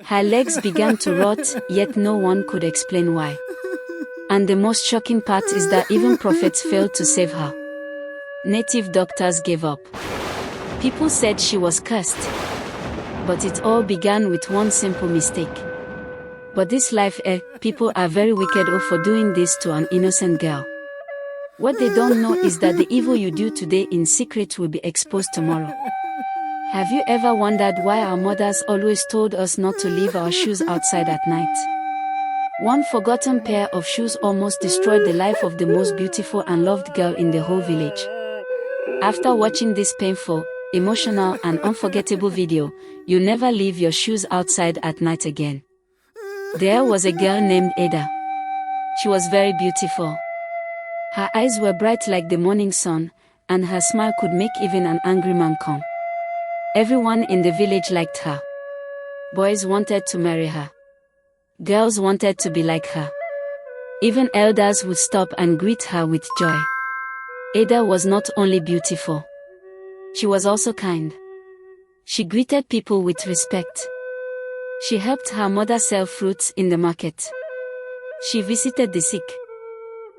Her legs began to rot, yet no one could explain why. And the most shocking part is that even prophets failed to save her. Native doctors gave up. People said she was cursed. But it all began with one simple mistake. But this life, people are very wicked for doing this to an innocent girl. What they don't know is that the evil you do today in secret will be exposed tomorrow. Have you ever wondered why our mothers always told us not to leave our shoes outside at night? One forgotten pair of shoes almost destroyed the life of the most beautiful and loved girl in the whole village. After watching this painful, emotional and unforgettable video, you never leave your shoes outside at night again. There was a girl named Ada. She was very beautiful. Her eyes were bright like the morning sun, and her smile could make even an angry man calm. Everyone in the village liked her. Boys wanted to marry her. Girls wanted to be like her. Even elders would stop and greet her with joy. Ada was not only beautiful. She was also kind. She greeted people with respect. She helped her mother sell fruits in the market. She visited the sick.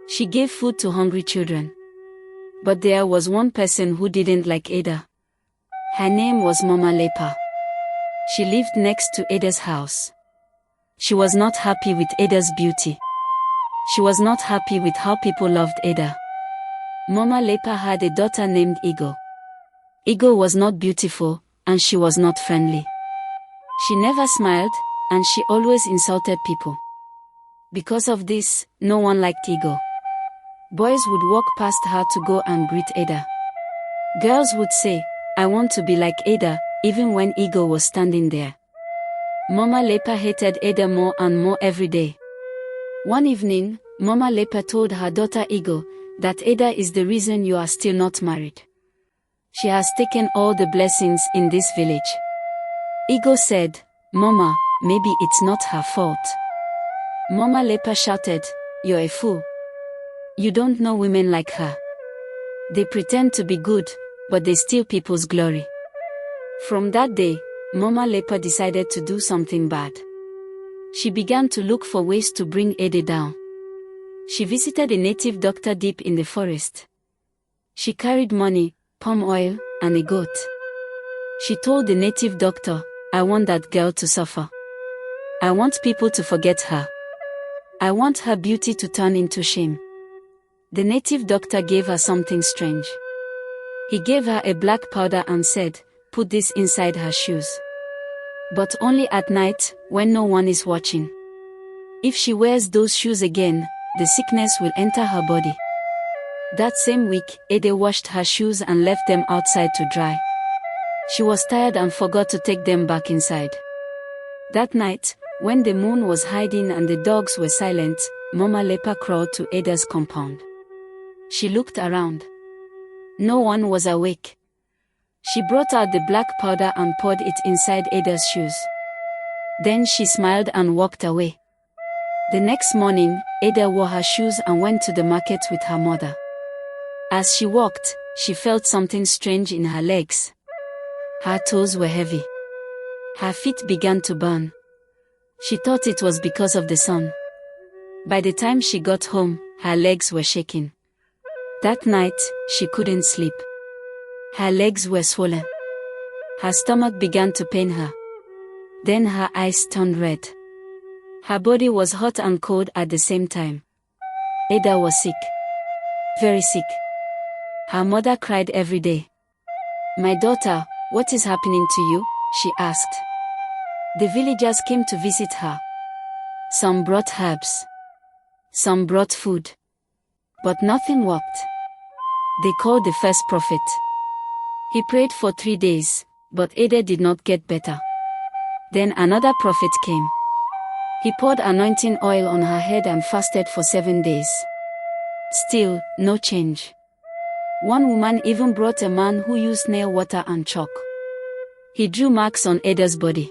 She gave food to hungry children. But there was one person who didn't like Ada. Her name was Mama Lepa. She lived next to Ada's house. She was not happy with Ada's beauty. She was not happy with how people loved Ada. Mama Lepa had a daughter named Igbo. Igbo was not beautiful, and she was not friendly. She never smiled, and she always insulted people. Because of this, no one liked Igbo. Boys would walk past her to go and greet Ada. Girls would say, "I want to be like Ada," even when Igbo was standing there. Mama Lepa hated Ada more and more every day. One evening, Mama Lepa told her daughter Igbo that Ada is the reason you are still not married. She has taken all the blessings in this village. Igbo said, "Mama, maybe it's not her fault." Mama Lepa shouted, "You're a fool. You don't know women like her. They pretend to be good, but they steal people's glory." From that day, Mama Lepa decided to do something bad. She began to look for ways to bring Ada down. She visited a native doctor deep in the forest. She carried money, palm oil, and a goat. She told the native doctor, "I want that girl to suffer. I want people to forget her. I want her beauty to turn into shame." The native doctor gave her something strange. He gave her a black powder and said, "Put this inside her shoes. But only at night, when no one is watching. If she wears those shoes again, the sickness will enter her body." That same week, Ada washed her shoes and left them outside to dry. She was tired and forgot to take them back inside. That night, when the moon was hiding and the dogs were silent, Mama Lepa crawled to Ada's compound. She looked around. No one was awake. She brought out the black powder and poured it inside Ada's shoes. Then she smiled and walked away. The next morning, Ada wore her shoes and went to the market with her mother. As she walked, she felt something strange in her legs. Her toes were heavy. Her feet began to burn. She thought it was because of the sun. By the time she got home, her legs were shaking. That night, she couldn't sleep. Her legs were swollen. Her stomach began to pain her. Then her eyes turned red. Her body was hot and cold at the same time. Ada was sick. Very sick. Her mother cried every day. "My daughter, what is happening to you?" she asked. The villagers came to visit her. Some brought herbs. Some brought food. But nothing worked. They called the first prophet. He prayed for 3 days, but Ada did not get better. Then another prophet came. He poured anointing oil on her head and fasted for 7 days. Still, no change. One woman even brought a man who used nail water and chalk. He drew marks on Ada's body.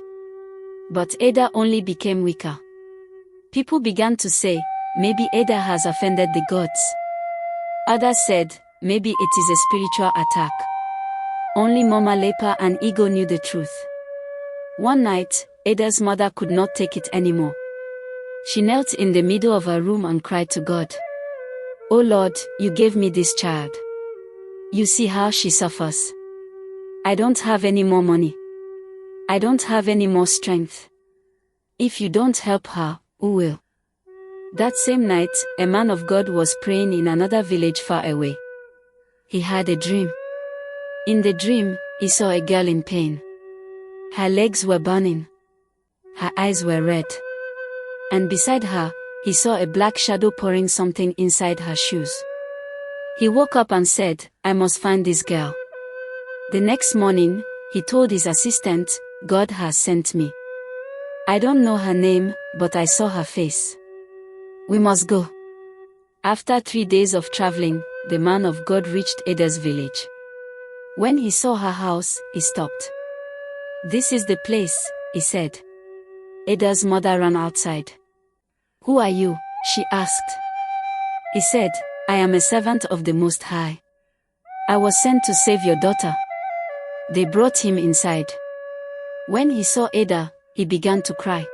But Ada only became weaker. People began to say, maybe Ada has offended the gods. Others said, maybe it is a spiritual attack. Only Mama Lepa and Igbo knew the truth. One night, Ada's mother could not take it anymore. She knelt in the middle of her room and cried to God. "Oh Lord, you gave me this child. You see how she suffers. I don't have any more money. I don't have any more strength. If you don't help her, who will?" That same night, a man of God was praying in another village far away. He had a dream. In the dream, he saw a girl in pain. Her legs were burning. Her eyes were red. And beside her, he saw a black shadow pouring something inside her shoes. He woke up and said, "I must find this girl." The next morning, he told his assistant, "God has sent me. I don't know her name, but I saw her face. We must go." After 3 days of traveling, the man of God reached Ada's village. When he saw her house, he stopped. "This is the place," he said. Ada's mother ran outside. "Who are you?" she asked. He said, "I am a servant of the Most High. I was sent to save your daughter." They brought him inside. When he saw Ada, he began to cry.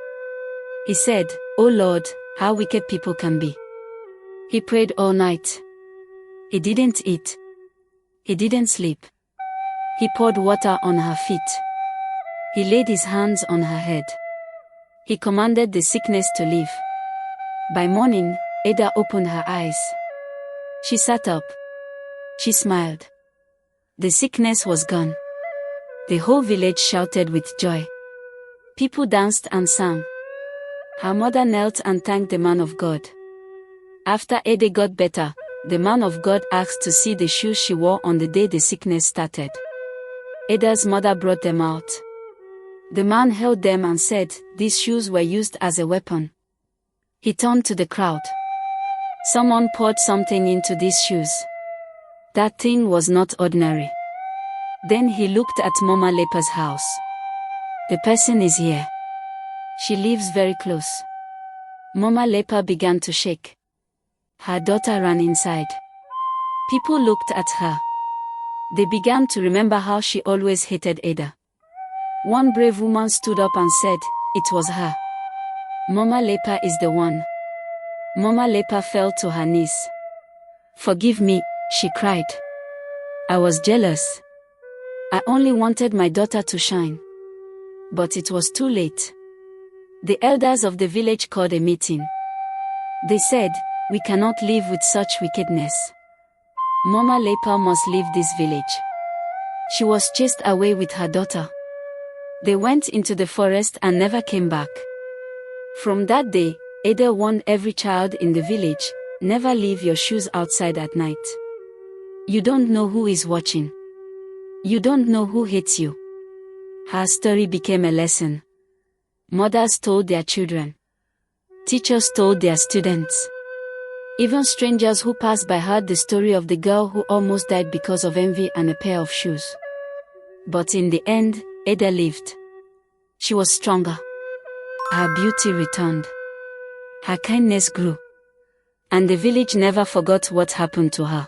He said, "Oh Lord, how wicked people can be." He prayed all night. He didn't eat. He didn't sleep. He poured water on her feet. He laid his hands on her head. He commanded the sickness to leave. By morning, Ada opened her eyes. She sat up. She smiled. The sickness was gone. The whole village shouted with joy. People danced and sang. Her mother knelt and thanked the man of God. After Ada got better, the man of God asked to see the shoes she wore on the day the sickness started. Ada's mother brought them out. The man held them and said, "These shoes were used as a weapon." He turned to the crowd. "Someone poured something into these shoes. That thing was not ordinary." Then he looked at Mama Lepa's house. "The person is here. She lives very close." Mama Lepa began to shake. Her daughter ran inside. People looked at her. They began to remember how she always hated Ada. One brave woman stood up and said, "It was her. Mama Lepa is the one." Mama Lepa fell to her knees. "Forgive me," she cried. "I was jealous. I only wanted my daughter to shine." But it was too late. The elders of the village called a meeting. They said, "We cannot live with such wickedness. Mama Lepa must leave this village." She was chased away with her daughter. They went into the forest and never came back. From that day, Ada warned every child in the village, "Never leave your shoes outside at night. You don't know who is watching. You don't know who hates you." Her story became a lesson. Mothers told their children. Teachers told their students. Even strangers who passed by heard the story of the girl who almost died because of envy and a pair of shoes. But in the end, Ada lived. She was stronger. Her beauty returned. Her kindness grew. And the village never forgot what happened to her.